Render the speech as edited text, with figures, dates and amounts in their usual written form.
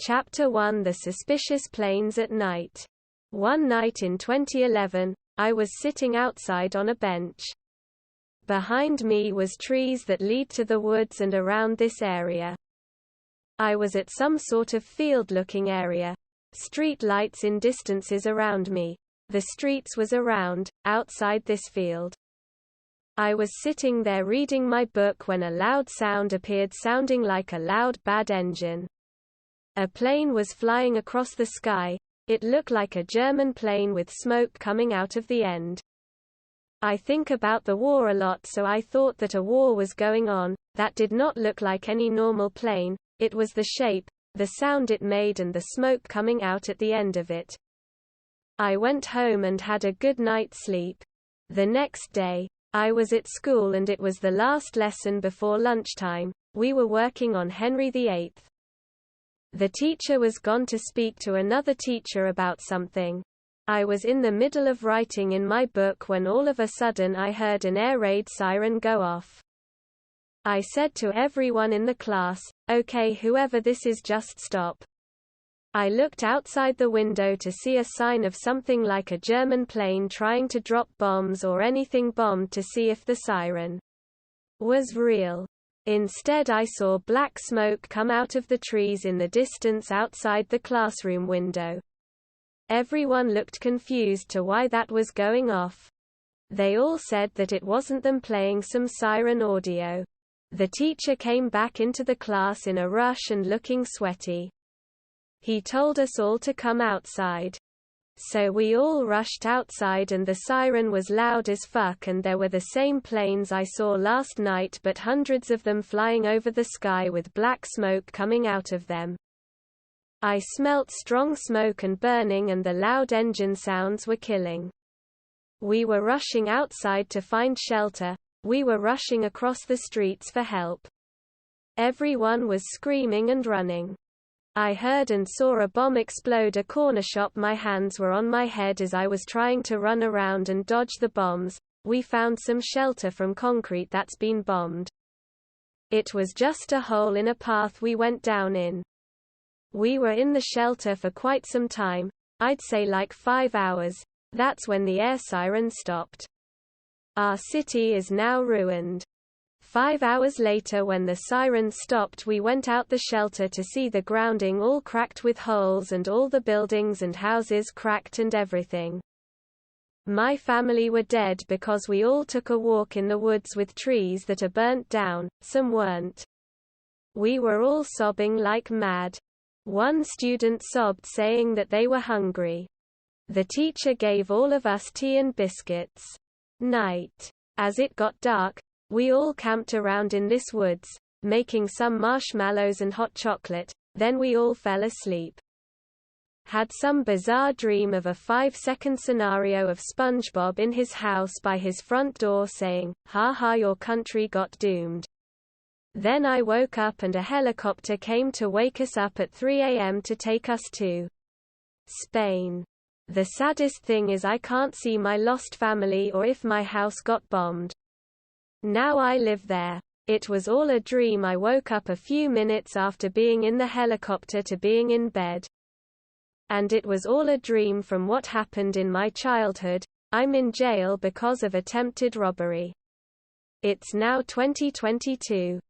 Chapter 1: The Suspicious Planes at Night. One night in 2011, I was sitting outside on a bench. Behind me was trees that lead to the woods and around this area. I was at some sort of field-looking area. Street lights in distances around me. The streets was around, outside this field. I was sitting there reading my book when a loud sound appeared, sounding like a loud bad engine. A plane was flying across the sky. It looked like a German plane with smoke coming out of the end. I think about the war a lot, so I thought that a war was going on. That did not look like any normal plane. It was the shape, the sound it made, and the smoke coming out at the end of it. I went home and had a good night's sleep. The next day, I was at school and it was the last lesson before lunchtime. We were working on Henry VIII. The teacher was gone to speak to another teacher about something. I was in the middle of writing in my book when all of a sudden I heard an air raid siren go off. I said to everyone in the class, "Okay, whoever this is, just stop." I looked outside the window to see a sign of something like a German plane trying to drop bombs or anything bombed to see if the siren was real. Instead, I saw black smoke come out of the trees in the distance outside the classroom window. Everyone looked confused to why that was going off. They all said that it wasn't them playing some siren audio. The teacher came back into the class in a rush and looking sweaty. He told us all to come outside. So we all rushed outside, and the siren was loud as fuck, and there were the same planes I saw last night, but hundreds of them flying over the sky with black smoke coming out of them. I smelt strong smoke and burning, and the loud engine sounds were killing. We were rushing outside to find shelter. We were rushing across the streets for help. Everyone was screaming and running. I heard and saw a bomb explode a corner shop. My hands were on my head as I was trying to run around and dodge the bombs. We found some shelter from concrete that's been bombed. It was just a hole in a path we went down in. We were in the shelter for quite some time, I'd say like 5 hours. That's when the air siren stopped. Our city is now ruined. 5 hours later, when the siren stopped, we went out the shelter to see the grounding all cracked with holes and all the buildings and houses cracked and everything. My family were dead because we all took a walk in the woods with trees that are burnt down, some weren't. We were all sobbing like mad. One student sobbed, saying that they were hungry. The teacher gave all of us tea and biscuits. Night. As it got dark, we all camped around in this woods, making some marshmallows and hot chocolate, then we all fell asleep. Had some bizarre dream of a 5-second scenario of SpongeBob in his house by his front door saying, "Ha ha, your country got doomed." Then I woke up and a helicopter came to wake us up at 3 a.m. to take us to Spain. The saddest thing is I can't see my lost family or if my house got bombed. Now I live there. It was all a dream. I woke up a few minutes after being in the helicopter to being in bed. And it was all a dream from what happened in my childhood. I'm in jail because of attempted robbery. It's now 2022.